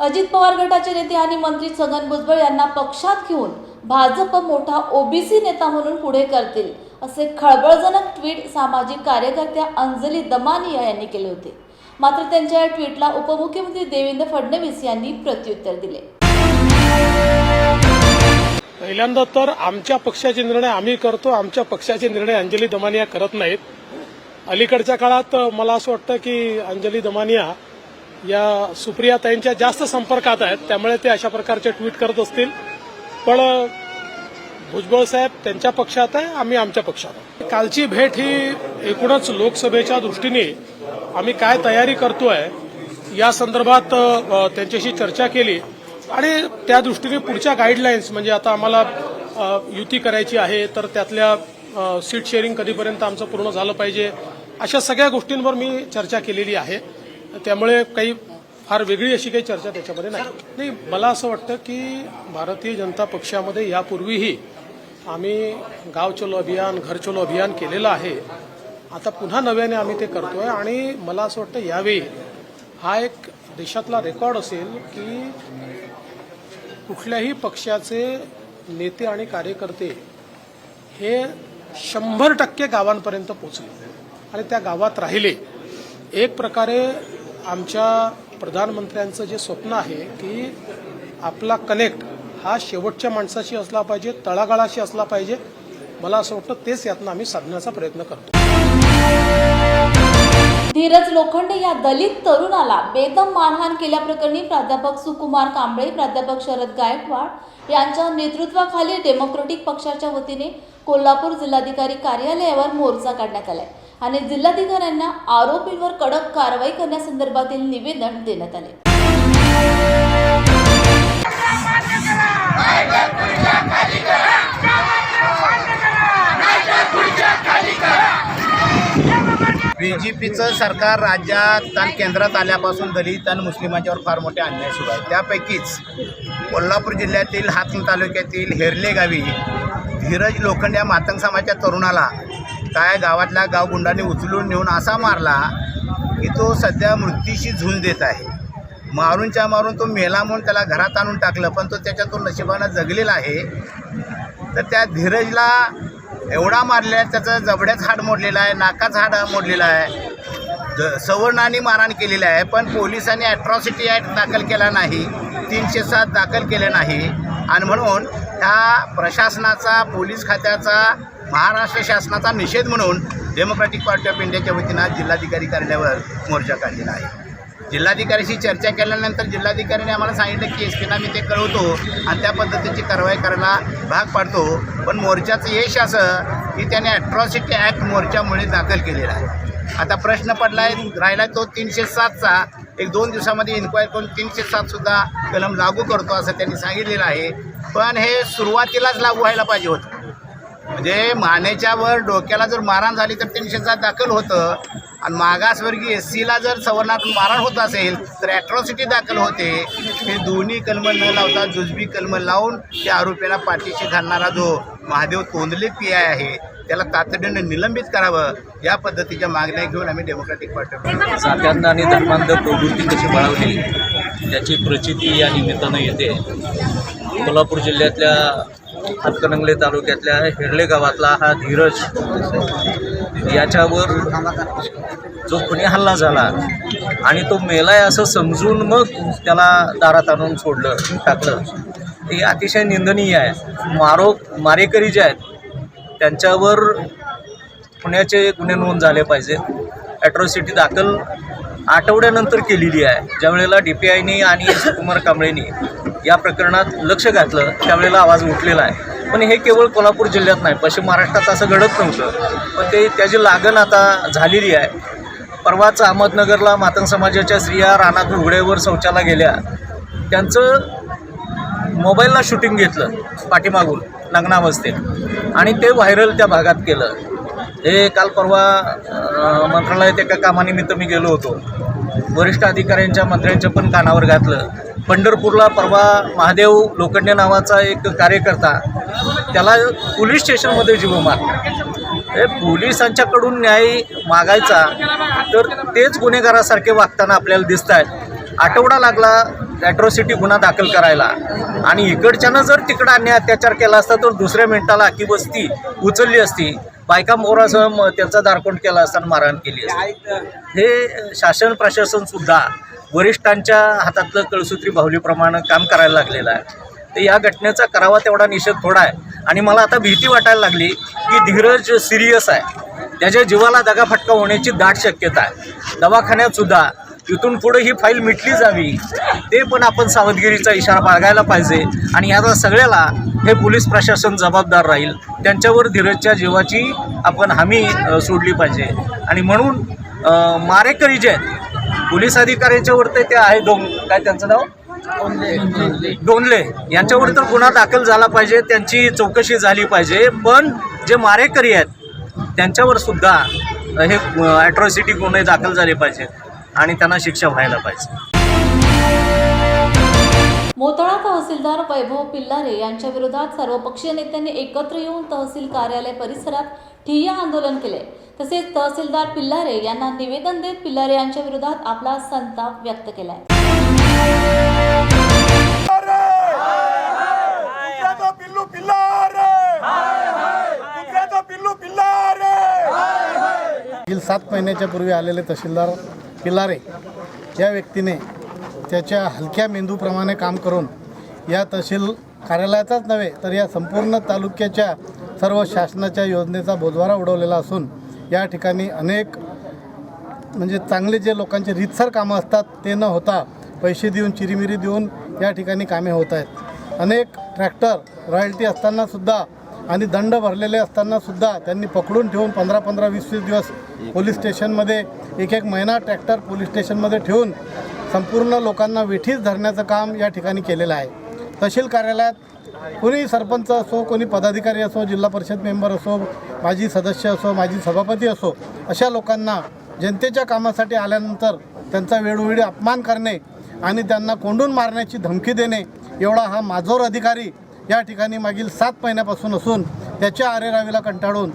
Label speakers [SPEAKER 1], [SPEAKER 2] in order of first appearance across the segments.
[SPEAKER 1] अजित पवार गटाचे नेते आणि मंत्री छगन भुजबळ यांना पक्षात घेऊन भाजप मोठा ओबीसी नेता म्हणून पुढे करतील असे खळबळजनक ट्विट सामाजिक कार्यकर्त्या अंजली दमानिया यांनी केले होते। मात्र त्यांच्या या ट्विटला उपमुख्यमंत्री देवेंद्र फडणवीस यांनी प्रत्युत्तर दिले।
[SPEAKER 2] पहिल्यांदा तर आमच्या पक्षाचे निर्णय आम्ही करतो, आमच्या पक्षाचे निर्णय अंजली दमानिया करत नाहीत। अलीकडच्या काळात मला असं वाटतं की अंजली दमानिया या सुप्रियाताईंच्या जास्त संपर्कात आहेत, त्यामुळे ते अशा प्रकारचे ट्विट करत असतील। पण भुजबळ साहेब त्यांच्या पक्षात आहे, आम्ही आमच्या पक्षात आहे। कालची भेट ही एकूणच लोकसभेच्या दृष्टीने आम्ही काय तयारी करतोय या संदर्भात त्यांच्याशी चर्चा केली आणि त्या दृष्टीने पुढच्या गाईडलाईन्स म्हणजे आता आम्हाला युती करायची आहे तर त्यातल्या सीट शेअरिंग कधीपर्यंत आमचं पूर्ण झालं पाहिजे, अशा सगळ्या गोष्टींवर मी चर्चा केलेली आहे। त्यामुळे काही फार वेगळी अशी काही चर्चा त्याच्यामध्ये नाही। मला असं वाटतं की भारतीय जनता पक्षामध्ये यापूर्वीही आम्ही गाव चलो अभियान, घर चलो अभियान केलेलं आहे। आता पुन्हा नव्याने आम्ही ते करतोय आणि मला असं वाटतं यावेळी हा एक देशातला रेकॉर्ड असेल की कुठल्याही पक्षाचे नेते आणि कार्यकर्ते हे 100% गावांपर्यंत पोहोचले आणि त्या गावात राहिले। एक प्रकारे आमच्या प्रधानमंत्र्यांचं जे स्वप्न आहे की आपला कनेक्ट हा शेवटच्या माणसाशी असला पाहिजे, तळागाळाशी असला पाहिजे, मला असं वाटतं तेच यातनं आम्ही साधण्याचा प्रयत्न करतो।
[SPEAKER 1] धीरज लोखंडे या दलित तरुणाला बेदम मारहाण केल्याप्रकरणी प्राध्यापक सुकुमार कांबळे, प्राध्यापक शरद गायकवाड यांच्या नेतृत्वाखाली डेमोक्रेटिक पक्षाच्या वतीने कोल्हापूर जिल्हाधिकारी कार्यालयावर मोर्चा काढण्यात आलाय आणि जिल्हाधिकाऱ्यांना आरोपींवर कडक कारवाई करण्यासंदर्भातील निवेदन देण्यात आले।
[SPEAKER 3] बीजेपीचं सरकार राज्यात आणि केंद्रात आल्यापासून दलित आणि मुस्लिमांच्यावर फार मोठे अन्याय सुरू आहे। त्यापैकीच कोल्हापूर जिल्ह्यातील हातकणंगले तालुक्यातील हेरले गावी धीरज लोखंडे या मातंग समाजाच्या तरुणाला काय गावातल्या गावगुंडांनी उचलून नेऊन असा मारला की तो सध्या मृत्यूशी झुंज देत आहे। मारूनच्या मारून तो मेला म्हणून त्याला घरात आणून टाकलं, पण तो त्याच्यातून नशिबानं जगलेला आहे। तर त्या धीरजला एवढा मारलेला आहे, त्याचं जबड्याचं हाड मोडलेलं आहे, नाकाचं हाड मोडलेलं आहे, सवर्णाने मारहाण केलेलं आहे, पण पोलिसांनी ॲट्रॉसिटी ॲक्ट दाखल केला नाही, 307 दाखल केले नाही। आणि म्हणून ह्या प्रशासनाचा, पोलीस खात्याचा, महाराष्ट्र शासनाचा निषेध म्हणून डेमोक्रेटिक पार्टी ऑफ इंडियाच्या वतीनं जिल्हाधिकारी कार्यालयावर मोर्चा काढलेला आहे। जिल्हाधिकाऱ्याशी चर्चा केल्यानंतर जिल्हाधिकाऱ्यांनी आम्हाला सांगितलं की एसपीना मी ते कळवतो आणि त्या पद्धतीची कारवाई करायला भाग पाडतो। पण मोर्चाचं यश असं की त्याने ॲट्रॉसिटी ॲक्ट मोर्चामुळे दाखल केलेला आहे। आता प्रश्न राहिला तो 307चा, 1-2 दिवसामध्ये इन्क्वायरी करून 307सुद्धा कलम लागू करतो असं त्यांनी सांगितलेलं आहे। पण हे सुरुवातीलाच लागू व्हायला पाहिजे होतं, म्हणजे मानेच्या वर डोक्याला जर मारहाण झाली तर 307 दाखल होतं आणि मागासवर्गीय एससीला जर सवर्णातून मारहाण होत असेल तर ॲट्रॉसिटी दाखल होते। हे दोन्ही कलम न लावता जुजबी कलम लावून त्या आरोपीला पाठीशी घालणारा जो महादेव तोंडले PI आहे त्याला तातडीने निलंबित करावं, या पद्धतीच्या मागण्या घेऊन आम्ही डेमोक्रेटिक पार्टी
[SPEAKER 4] जात्यांना आणि धर्मांतर प्रवृत्ती कशी बळावली त्याची प्रचिती या निमित्तानं येते। कोल्हापूर जिल्ह्यातल्या हातकणंगले तालुक्यातल्या हेरले गावातला हा धीरज याच्यावर जो खुनी हल्ला झाला आणि तो मेलाय असं समजून मग त्याला दारात आणून टाकलं, हे अतिशय निंदनीय आहे। मारेकरी जे आहेत त्यांच्यावर पुण्याचे गुन्हे नोंद झाले पाहिजे। ॲट्रॉसिटी दाखल आठवड्यानंतर केलेली आहे। ज्यावेळेला DPIनी आणि सुकुमार कांबळेंनी या प्रकरणात लक्ष घातलं त्यावेळेला आवाज उठलेला आहे। पण हे केवळ कोल्हापूर जिल्ह्यात नाही, पश्चिम महाराष्ट्रात असं घडत नव्हतं, पण त्याची लागण आता झालेली आहे। परवाच अहमदनगरला मातंग समाजाच्या स्त्रिया रानात उघड्यावर शौचाला गेल्या, त्यांचं मोबाईलला शूटिंग घेतलं पाठीमागून लग्नावस्थेत आणि ते व्हायरल त्या भागात केलं। हे काल परवा मंत्रालयात एका कामानिमित्त मी गेलो होतो, वरिष्ठ अधिकाऱ्यांच्या मंत्र्यांच्या पण कानावर घातलं। पंढरपूरला परवा महादेव लोखंडे नावाचा एक कार्यकर्ता, त्याला पोलीस स्टेशनमध्ये जीव मारला। पोलिसांच्याकडून न्याय मागायचा तर तेच गुन्हेगारासारखे वागताना आपल्याला दिसत आहेत। आठवडा लागला ॲट्रॉसिटी गुन्हा दाखल करायला आणि इकडच्यानं जर तिकडं अन्याय अत्याचार केला असता तर दुसऱ्या मिनिटाला अख्खी वस्ती उचलली असती, बायका मोरासह त्यांचा दारकोंड केला असताना मारहाण केली असती. हे शासन प्रशासनसुद्धा वरिष्ठांच्या हातातलं कळसूत्री बाहुलीप्रमाणे काम करायला लागलेलं आहे. तर या घटनेचा करावा तेवढा निषेध थोडा आहे आणि मला आता भीती वाटायला लागली की धीरज सिरियस आहे, त्याच्या जीवाला दगाफटका होण्याची दाट शक्यता आहे. दवाखान्यातसुद्धा इथून पुढे ही फाईल मिटली जावी ते पण आपण सावधगिरीचा इशारा बाळगायला पाहिजे आणि याला सगळ्याला हे पोलीस प्रशासन जबाबदार राहील. त्यांच्यावर धीरजच्या जीवाची आपण हमी सोडली पाहिजे आणि म्हणून मारेकरी जे आहेत पोलीस अधिकाऱ्यांच्यावर ते आहे काय त्यांचं नाव डोंगले यांच्यावर तर गुन्हा दाखल झाला पाहिजे, त्यांची चौकशी झाली पाहिजे. पण जे मारेकरी आहेत त्यांच्यावर सुद्धा हे ॲट्रॉसिटी गुन्हे दाखल झाले पाहिजेत आणि त्यांना शिक्षा व्हायला पाहिजे.
[SPEAKER 1] मोताळा तहसीलदार वैभव पिल्लारे यांच्या विरोधात सर्वपक्षीय नेत्यांनी एकत्र येऊन तहसील कार्यालय परिसरात ठिय्या आंदोलन केले. तसेच तहसीलदार पिल्लारे यांना निवेदन देत पिल्लारे यांच्या विरोधात आपला संताप व्यक्त केलाय.
[SPEAKER 5] मागील 7 महिन्याच्या पूर्वी आलेले तहसीलदार पिल्लारे या व्यक्तीने त्याच्या हलक्या मेंदूप्रमाणे काम करून या तहसील कार्यालयाचाच नव्हे तर या संपूर्ण तालुक्याच्या सर्व शासनाच्या योजनेचा बोजवारा उडवलेला असून या ठिकाणी अनेक म्हणजे चांगले जे लोकांचे रीतसर कामं असतात ते न होता पैसे देऊन चिरीमिरी देऊन या ठिकाणी कामे होत आहेत. अनेक ट्रॅक्टर रॉयल्टी असतानासुद्धा आणि दंड भरलेले असतानासुद्धा त्यांनी पकडून ठेवून 15-15, 20-20 दिवस पोलीस स्टेशनमध्ये एक महिना ट्रॅक्टर पोलीस स्टेशनमध्ये ठेवून संपूर्ण लोकांना वेठीस धरण्याचं काम या ठिकाणी केलेलं आहे. तहसील कार्यालयात कोणी सरपंच असो, कोणी पदाधिकारी असो, जिल्हा परिषद मेंबर असो, माजी सदस्य असो, माजी सभापती असो, अशा लोकांना जनतेच्या कामासाठी आल्यानंतर त्यांचा वेळोवेळी अपमान करणे आणि त्यांना कोंडून मारण्याची धमकी देणे एवढा हा माजोर अधिकारी या ठिकाणी मागील 7 महिन्यापासून असून त्याच्या आरेरावीला कंटाळून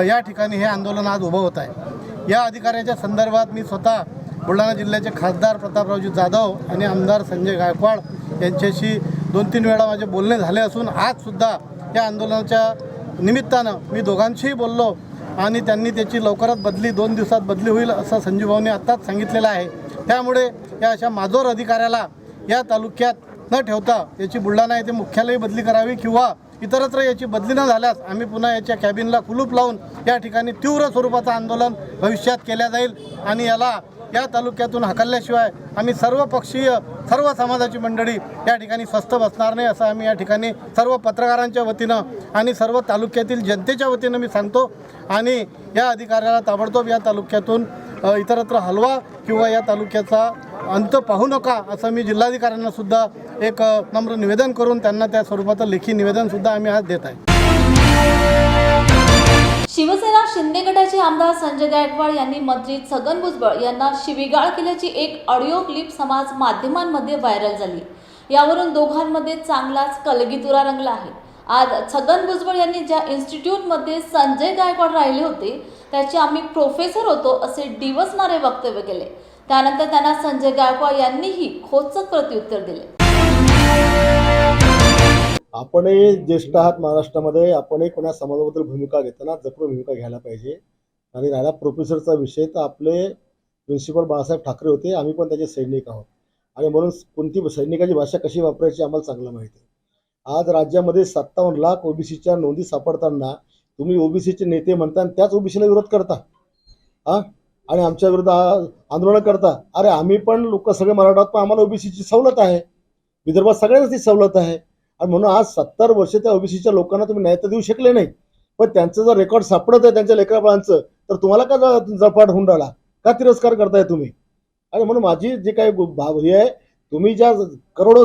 [SPEAKER 5] या ठिकाणी हे आंदोलन आज उभं होत आहे. या अधिकाऱ्याच्या संदर्भात मी स्वतः बुलढाणा जिल्ह्याचे खासदार प्रतापरावजी जाधव आणि आमदार संजय गायकवाड यांच्याशी 2-3 वेळा माझे बोलणे झाले असून आजसुद्धा या आंदोलनाच्या निमित्तानं मी दोघांशीही बोललो आणि त्यांनी त्याची लवकरात बदली 2 दिवसात बदली होईल असं संजीवभाऊने आत्ताच सांगितलेलं आहे. त्यामुळे या अशा माजोर अधिकाऱ्याला या तालुक्यात न ठेवता याची बुलढाणा येथे मुख्यालयी बदली करावी किंवा इतरत्र याची बदली न झाल्यास आम्ही पुन्हा याच्या कॅबिनला कुलूप लावून या ठिकाणी तीव्र स्वरूपाचं आंदोलन भविष्यात केल्या जाईल आणि याला या तालुक्यातून हकलल्याशिवाय आम्ही सर्व पक्षीय सर्व समाजाची मंडळी या ठिकाणी स्वस्थ बसणार नाही असं आम्ही या ठिकाणी सर्व पत्रकारांच्या वतीनं आणि सर्व तालुक्यातील जनतेच्या वतीनं मी सांगतो. आणि या अधिकाऱ्याला ताबडतोब या तालुक्यातून इतरत्र हलवा किंवा या तालुक्याचा अंत पाहू नका असं मी जिल्हाधिकाऱ्यांना सुद्धा एक नम्र निवेदन करून त्यांना त्या स्वरूपाचं लेखी निवेदनसुद्धा आम्ही आज देत आहे.
[SPEAKER 1] शिवसेना शिंदे गटाचे आमदार संजय गायकवाड यांनी मंत्री छगन भुजबळ यांना शिवीगाळ केल्याची एक ऑडिओ क्लिप समाज माध्यमांमध्ये व्हायरल झाली. यावरून दोघांमध्ये चांगलाच कलगीतुरा रंगला आहे. आज छगन भुजबळ यांनी ज्या इन्स्टिट्यूटमध्ये संजय गायकवाड राहिले होते त्याचे आम्ही प्रोफेसर होतो असे डिवसणारे वक्तव्य केले. त्यानंतर त्यांना संजय गायकवाड यांनीही खोचक प्रत्युत्तर दिले.
[SPEAKER 6] आपणही ज्येष्ठ आहात महाराष्ट्रामध्ये, आपणही कोणा समाजाबद्दल भूमिका घेताना जपून भूमिका घ्यायला पाहिजे. आणि राहिला प्रोफेसरचा विषय तर आपले प्रिन्सिपल बाळासाहेब ठाकरे होते, आम्ही पण त्याचे सैनिक आहोत आणि म्हणून कोणती सैनिकाची भाषा कशी वापरायची आम्हाला चांगलं माहिती आहे. आज राज्यामध्ये 57 लाख ओबीसीच्या नोंदी सापडताना तुम्ही ओबीसीचे नेते म्हणता आणि त्याच ओबीसीला विरोध करता आणि आमच्या विरुद्ध आंदोलन करता. अरे आम्ही पण लोक सगळे मराठा आहोत पण आम्हाला ओबीसीची सवलत आहे, विदर्भात सगळ्यांना ती सवलत आहे आणि म्हणून आज 70 वर्ष त्या ओबीसीच्या लोकांना तुम्ही न्याय तर देऊ शकले नाही. पण त्यांचं जर रेकॉर्ड सापडत आहे त्यांच्या लेकराबाळांचं तर तुम्हाला का जळपाट होऊन राहिला, का तिरस्कार करताय तुम्ही? आणि म्हणून माझी जे काही हे आहे, तुम्ही ज्या करोडो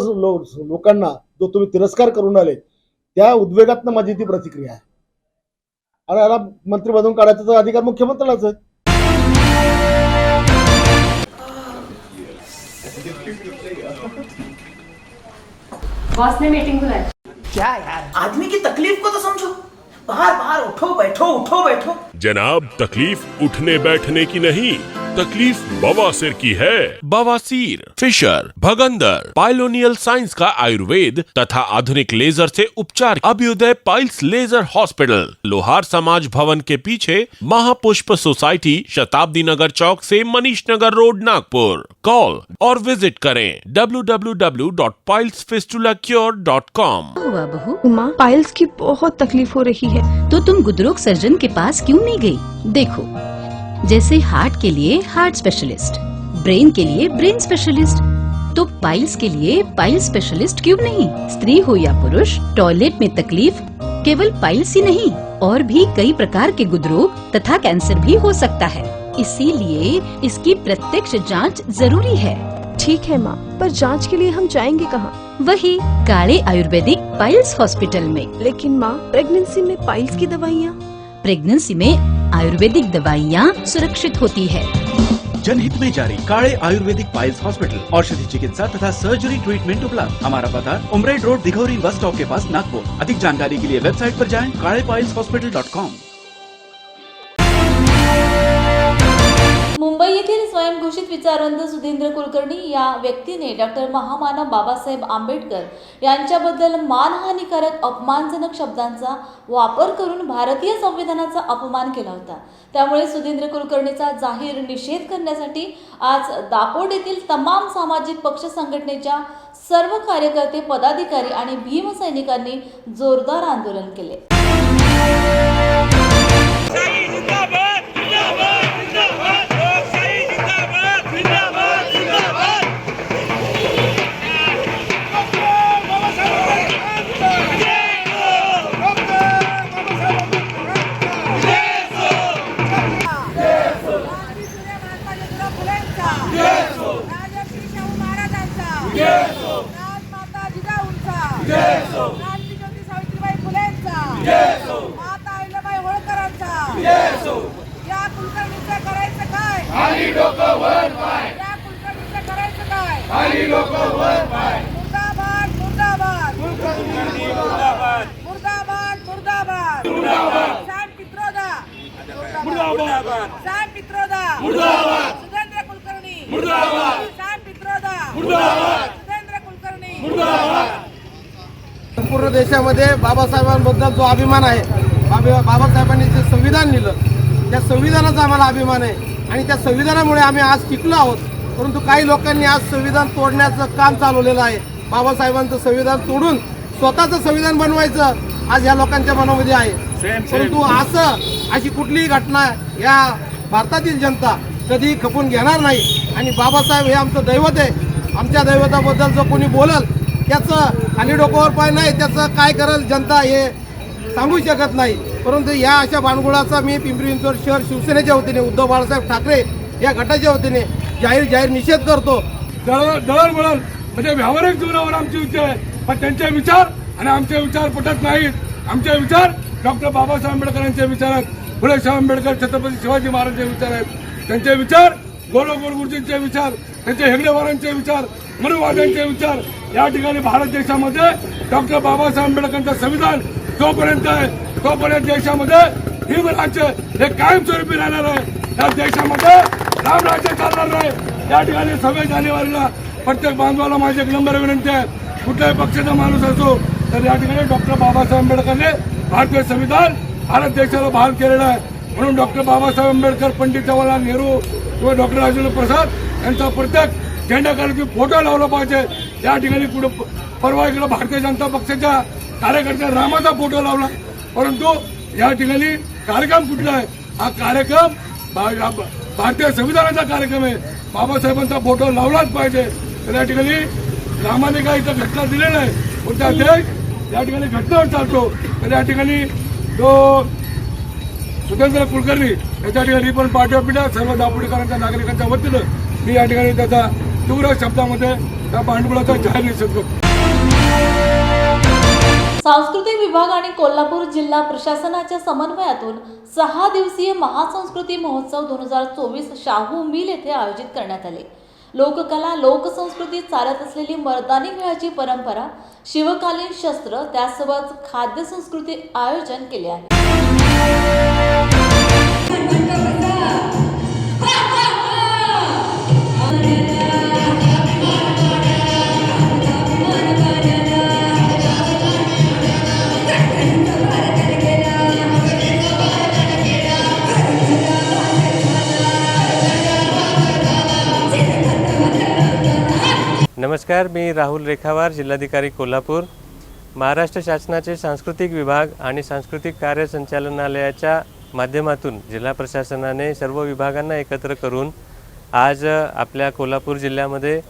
[SPEAKER 6] लोकांना जो तुम्ही तिरस्कार करून आले त्या उद्वेगातनं माझी ती प्रतिक्रिया आहे. आणि याला मंत्री बनवून काढायचा अधिकार मुख्यमंत्र्यालाच आहे.
[SPEAKER 7] बॉस ने मीटिंग बुलाई.
[SPEAKER 8] क्या यार, आदमी की तकलीफ को तो समझो. बाहर बाहर उठो बैठो उठो बैठो.
[SPEAKER 9] जनाब, तकलीफ उठने बैठने की नहीं, तकलीफ बवासीर की है? बवासीर, फिशर, भगंदर, पाइलोनियल साइंस का आयुर्वेद तथा आधुनिक लेजर से उपचार। अभ्युदय पाइल्स लेजर हॉस्पिटल, लोहार समाज भवन के पीछे, महापुष्प सोसाइटी, शताब्दी नगर चौक से मनीष नगर रोड, नागपुर। कॉल और विजिट करें www.pilesfistulacure.com।
[SPEAKER 10] हुआ बहू? माँ, पाइल्स की बहुत तकलीफ हो रही है। तो तुम गुदरोग सर्जन के पास क्यों नहीं गई? देखो, जैसे हार्ट के लिए हार्ट स्पेशलिस्ट, ब्रेन के लिए ब्रेन स्पेशलिस्ट, तो पाइल्स के लिए पाइल्स स्पेशलिस्ट क्यों नहीं? स्त्री हो या पुरुष, टॉयलेट में तकलीफ केवल पाइल्स ही नहीं, और भी कई प्रकार के गुदरोग तथा कैंसर भी हो सकता है। इसीलिए इसकी प्रत्यक्ष जांच जरूरी है।
[SPEAKER 7] ठीक है माँ, पर जांच के लिए हम जाएंगे कहाँ?
[SPEAKER 10] वही काले आयुर्वेदिक पाइल्स हॉस्पिटल में।
[SPEAKER 7] लेकिन माँ, प्रेगनेंसी में पाइल्स की दवाइयाँ?
[SPEAKER 10] प्रेगनेंसी में आयुर्वेदिक दवाइयाँ सुरक्षित होती है।
[SPEAKER 8] जनहित में जारी। काळे आयुर्वेदिक पाइल्स हॉस्पिटल, औषधि चिकित्सा तथा सर्जरी ट्रीटमेंट उपलब्ध। हमारा पता उमरेड रोड, दिघौरी बस स्टॉप के पास, नागपुर। अधिक जानकारी के लिए वेबसाइट पर जाएं kalepileshospital.com।
[SPEAKER 1] मुंबई येथील स्वयंघोषित विचारवंत सुधींद्र कुलकर्णी या व्यक्तीने डॉक्टर महामानव बाबासाहेब आंबेडकर यांच्याबद्दल मानहानिकारक अपमानजनक शब्दांचा वापर करून भारतीय संविधानाचा अपमान केला होता। त्यामुळे सुधींद्र कुलकर्णीचा जाहीर निषेध करण्यासाठी आज दापोड येथील तमाम सामाजिक पक्ष संघटनेच्या सर्व कार्यकर्ते, पदाधिकारी आणि भीम सैनिकांनी जोरदार आंदोलन केले।
[SPEAKER 5] संपूर्ण देशामध्ये बाबासाहेबांबद्दल जो अभिमान आहे, बाबासाहेबांनी जे संविधान लिहिलं, त्या संविधानाचा आम्हाला अभिमान आहे आणि त्या संविधानामुळे आम्ही आज टिकलो आहोत। परंतु काही लोकांनी आज संविधान तोडण्याचं काम चालवलेलं आहे। बाबासाहेबांचं संविधान तोडून स्वतःचं संविधान बनवायचं आज या लोकांच्या मनामध्ये आहे। परंतु अशी कुठलीही घटना या भारतातील जनता कधी खपून घेणार नाही आणि बाबासाहेब हे आमचं दैवत आहे। आमच्या दैवताबद्दल जो कोणी बोलल त्याचं खाली डोक्यावर पाय नाही, त्याचं काय करेल जनता हे सांगू शकत नाही। परंतु या अशा भानगुळाचा मी पिंपरी चिंचवड शहर शिवसेनेच्या वतीने, उद्धव बाळासाहेब ठाकरे या गटाच्या वतीने जाहीर निषेध करतो।
[SPEAKER 2] दळणवळण म्हणजे व्यावहारिक जीवनावर आमची इच्छा आहे, पण त्यांचे विचार आणि आमचे विचार पटत नाहीत। आमचे विचार डॉक्टर बाबासाहेब आंबेडकरांचे विचार आहेत, फुले शाहू आंबेडकर, छत्रपती शिवाजी महाराजांचे विचार आहेत। त्यांचे विचार, गोलगोल गुरुजींचे विचार, त्यांचे हेगडेवारांचे विचार, मनुवाद्यांचे विचार। या ठिकाणी भारत देशामध्ये डॉक्टर बाबासाहेब आंबेडकरांचं संविधान जोपर्यंत आहे तोपर्यंत देशामध्ये हिंदू राज्य हे कायमस्वरूपी राहणार आहे। या देशामध्ये रामराज्य चालणार नाही। या ठिकाणी 26 जानेवारीला प्रत्येक बांधवाला माझी एक नंबर विनंती आहे, कुठल्याही पक्षाचा माणूस असो तर या ठिकाणी डॉक्टर बाबासाहेब आंबेडकरने भारतीय संविधान भारत देशाला बहाल केलेलं आहे। म्हणून डॉक्टर बाबासाहेब आंबेडकर, पंडित जवाहरलाल नेहरू किंवा डॉक्टर राजेंद्र प्रसाद यांचा प्रत्येक झेंड्याखाली फोटो लावला पाहिजे। या ठिकाणी पुढे परवा इकडे भारतीय जनता पक्षाच्या कार्यकर्त्या रामाचा फोटो लावला, परंतु या ठिकाणी कार्यक्रम कुठला आहे? हा कार्यक्रम भारतीय संविधानाचा कार्यक्रम आहे। बाबासाहेबांचा फोटो लावलाच पाहिजे। तर या ठिकाणी रामाने काही इथं घटना दिलेला आहे, कोणत्या देश या ठिकाणी घटनावर चालतो। तर या ठिकाणी तो सुधींद्र कुलकर्णी याच्या ठिकाणी पण पार्टी ऑफ इंडिया सर्व दापोलीकरांच्या नागरिकांच्या वतीनं मी या ठिकाणी त्याचा तीव्र शब्दामध्ये त्या भांडवलाचा जाहीर निषेध करतो।
[SPEAKER 1] सांस्कृतिक विभाग आणि कोल्हापूर जिल्हा प्रशासनाच्या समन्वयातून 6 दिवसीय महासंस्कृती महोत्सव 2024 शाहू मिल येथे आयोजित करण्यात आले। लोककला, लोकसंस्कृती चालत असलेली मर्दानी खेळाची परंपरा, शिवकालीन शस्त्र, त्यासोबत खाद्य संस्कृती आयोजन केले आहे।
[SPEAKER 11] नमस्कार, मी राहुल रेखावार, जिल्हाधिकारी कोल्हापूर. महाराष्ट्र शासनाचे सांस्कृतिक विभाग आणि सांस्कृतिक कार्य संचालनालयाच्या माध्यमातून जिल्हा प्रशासनाने सर्व विभागांना एकत्र करून आज आपल्या कोल्हापूर जिल्ह्यामध्ये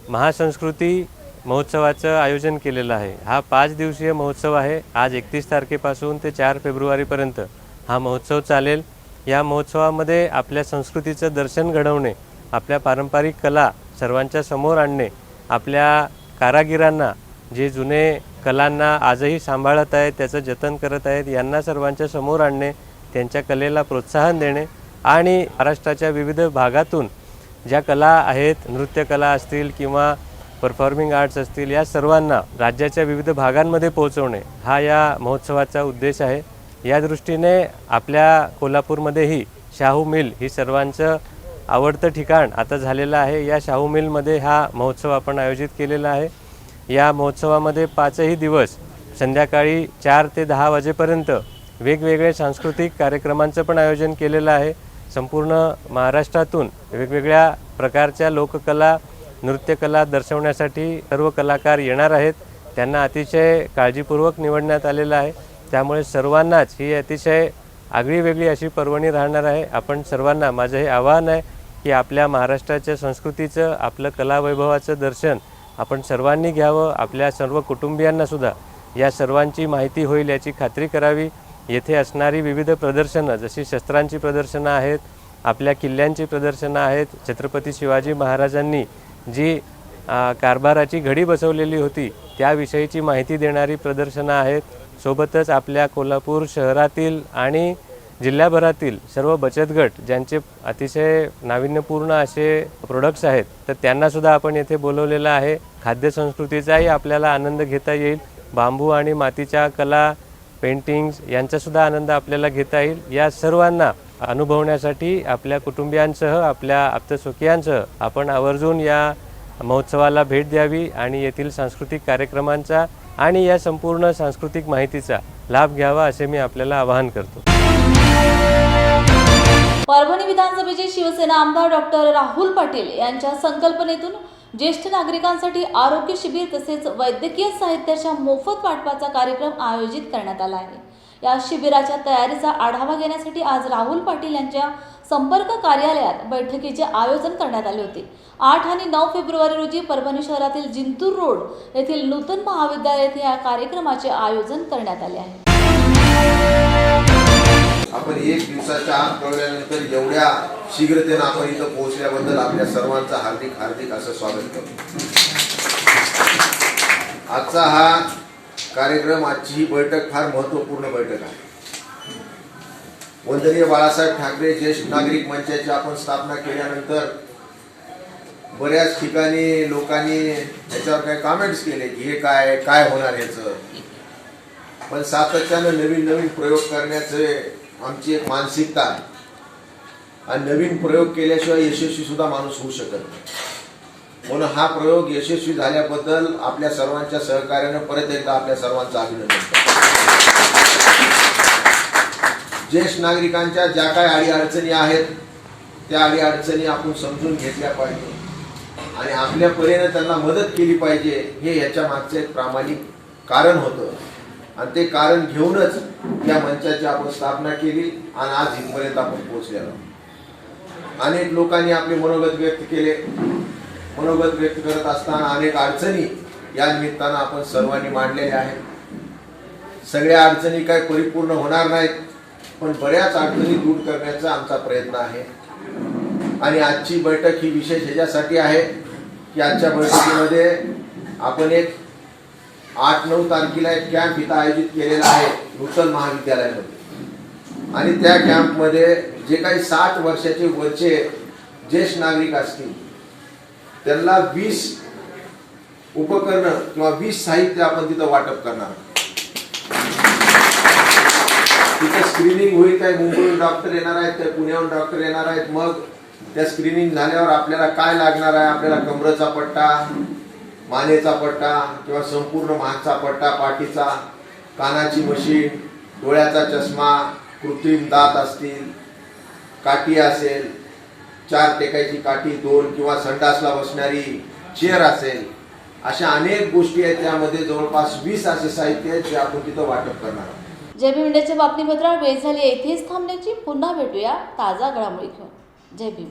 [SPEAKER 11] महासंस्कृती महोत्सवाचं आयोजन केलेलं आहे. हा 5 दिवसीय महोत्सव आहे. आज 31 तारखेपासून ते 4 फेब्रुवारीपर्यंत हा महोत्सव चालेल. या महोत्सवामध्ये आपल्या संस्कृतीचं दर्शन घडवणे, आपल्या पारंपरिक कला सर्वांच्या समोर आणणे, आपल्या कारागिरांना जे जुने कलांना आजही सांभाळत आहेत, त्याचं जतन करत आहेत, यांना सर्वांच्या समोर आणणे, त्यांच्या कलेला प्रोत्साहन देणे आणि महाराष्ट्राच्या विविध भागातून ज्या कला आहेत, नृत्यकला असतील किंवा परफॉर्मिंग आर्ट्स असतील, या सर्वांना राज्याच्या विविध भागांमध्ये पोहोचवणे हा या महोत्सवाचा उद्देश आहे. या दृष्टीने आपल्या कोल्हापूरमध्येही शाहू मिल ही सर्वांचं आवडतं ठिकाण आता झालेलं आहे. या शाहू मिलमध्ये हा महोत्सव आपण आयोजित केलेला आहे. या महोत्सवामध्ये 5ही दिवस संध्याकाळी 4 ते 10 वाजेपर्यंत वेगवेगळे सांस्कृतिक कार्यक्रमांचं पण आयोजन केलेलं आहे. संपूर्ण महाराष्ट्रातून वेगवेगळ्या प्रकारच्या लोककला, नृत्यकला दर्शवण्यासाठी सर्व कलाकार येणार आहेत. त्यांना अतिशय काळजीपूर्वक निवडण्यात आलेलं आहे. त्यामुळे सर्वांनाच ही अतिशय आगळीवेगळी अशी पर्वणी राहणार आहे. आपण सर्वांना माझं हे आवाहन आहे की आपल्या महाराष्ट्राच्या संस्कृतीचं, आपलं कलावैभवाचं दर्शन आपण सर्वांनी घ्यावं. आपल्या सर्व कुटुंबियांनासुद्धा या सर्वांची माहिती होईल याची खात्री करावी. येथे असणारी विविध प्रदर्शनं, जशी शस्त्रांची प्रदर्शनं आहेत, आपल्या किल्ल्यांची प्रदर्शनं आहेत, छत्रपती शिवाजी महाराजांनी जी कारभाराची घडी बसवलेली होती त्याविषयीची माहिती देणारी प्रदर्शनं आहेत. सोबतच आपल्या कोल्हापूर शहरातील आणि जिल्ह्याभरातील सर्व बचत गट ज्यांचे अतिशय नाविन्यपूर्ण असे प्रोडक्ट्स आहेत, तर त्यांनासुद्धा आपण येथे बोलवलेलं आहे. खाद्यसंस्कृतीचाही आपल्याला आनंद घेता येईल. बांबू आणि मातीच्या कला, पेंटिंग्स यांचासुद्धा आनंद आपल्याला घेता येईल. या सर्वांना अनुभवण्यासाठी आपल्या कुटुंबियांसह, आपल्या आप्तस्वकीयांसह आपण आवर्जून या महोत्सवाला भेट द्यावी आणि येथील सांस्कृतिक कार्यक्रमांचा आणि या संपूर्ण सांस्कृतिक माहितीचा लाभ घ्यावा असे मी आपल्याला आवाहन करतो.
[SPEAKER 1] परभणी विधानसभेचे शिवसेना आमदार डॉक्टर राहुल पाटील यांच्या संकल्पनेतून ज्येष्ठ नागरिकांसाठी आरोग्य शिबिर तसेच वैद्यकीय साहित्याच्या मोफत वाटपाचा कार्यक्रम आयोजित करण्यात आला आहे. या शिबिराच्या तयारीचा आढावा घेण्यासाठी आज राहुल पाटील यांच्या संपर्क कार्यालयात बैठकीचे आयोजन करण्यात आले होते. 8 आणि 9 फेब्रुवारी रोजी परभणी शहरातील जिंतूर रोड येथील नूतन महाविद्यालय येथे या कार्यक्रमाचे आयोजन करण्यात आले आहे.
[SPEAKER 12] आपण 1 दिवसाच्या आत कळल्यानंतर एवढ्या शीघ्रतेने आपण इथं पोहोचल्याबद्दल आपल्या सर्वांचं हार्दिक हार्दिक असं स्वागत करतो. आजचा हा कार्यक्रम, आजची ही बैठक फार महत्त्वपूर्ण बैठक आहे. वंदनीय बाळासाहेब ठाकरे ज्येष्ठ नागरिक मंचाची आपण स्थापना केल्यानंतर बऱ्याच ठिकाणी लोकांनी याच्यावर काही कमेंट्स केले की हे काय होणार याचं. पण सातत्यानं नवीन नवीन प्रयोग करण्याचे आमची एक मानसिकता आहे आणि नवीन प्रयोग केल्याशिवाय यशस्वी सुद्धा माणूस होऊ शकत नाही. म्हणून हा प्रयोग यशस्वी झाल्याबद्दल आपल्या सर्वांच्या सहकार्यानं परत एकदा आपल्या सर्वांचं अभिनंदन करतो. ज्येष्ठ नागरिकांच्या ज्या काही अडीअडचणी आहेत त्या अडीअडचणी आपण समजून घेतल्या पाहिजे आणि आपल्या परीने त्यांना मदत केली पाहिजे, हे याच्या मागचं एक प्रामाणिक कारण होतं आणि ते कारण घेऊनच या मंचाची आपण स्थापना केली आणि आज इथपर्यंत आपण पोहोचलेलो. अनेक लोकांनी आपले मनोगत व्यक्त केले. मनोगत व्यक्त करत असताना अनेक अडचणी या निमित्तानं आपण सर्वांनी मांडलेल्या आहेत. सगळ्या अडचणी काय परिपूर्ण होणार नाहीत, पण बऱ्याच अडचणी दूर करण्याचा आमचा प्रयत्न आहे. आणि आजची बैठक ही विशेष ह्याच्यासाठी आहे की आजच्या बैठकीमध्ये आपण एक 8-9 तारखेला एक कॅम्प इथं आयोजित केलेला आहे नूतन महाविद्यालयामध्ये आणि त्या कॅम्पमध्ये जे काही 60 वर्षाचे वरचे ज्येष्ठ नागरिक असतील त्यांना 20 उपकरणं किंवा 20 साहित्य आपण तिथं वाटप करणार. तिथं स्क्रीनिंग होईल. काय मुंबईहून डॉक्टर येणार आहेत, त्या पुण्याहून डॉक्टर येणार आहेत. मग त्या स्क्रीनिंग झाल्यावर आपल्याला काय लागणार आहे, आपल्याला कमरेचा पट्टा, मानेचा पट्टा किंवा संपूर्ण मागचा पट्टा, पाठीचा, कानाची मशीन, डोळ्याचा चष्मा, कृत्रिम दात असतील, काठी असेल, 4 टेकायची काठी, 2 किंवा संडासला बसणारी चेअर असेल, अशा अनेक गोष्टी आहेत. त्यामध्ये जवळपास 20 असे साहित्य आहेत जे आपण तिथं वाटप करणार आहोत.
[SPEAKER 1] जय भीम इंडियाच्या बातमीपत्रात वेळ झाली येथेच थांबण्याची. पुन्हा भेटूया ताजा घडामोडी घेऊन. जय भीम.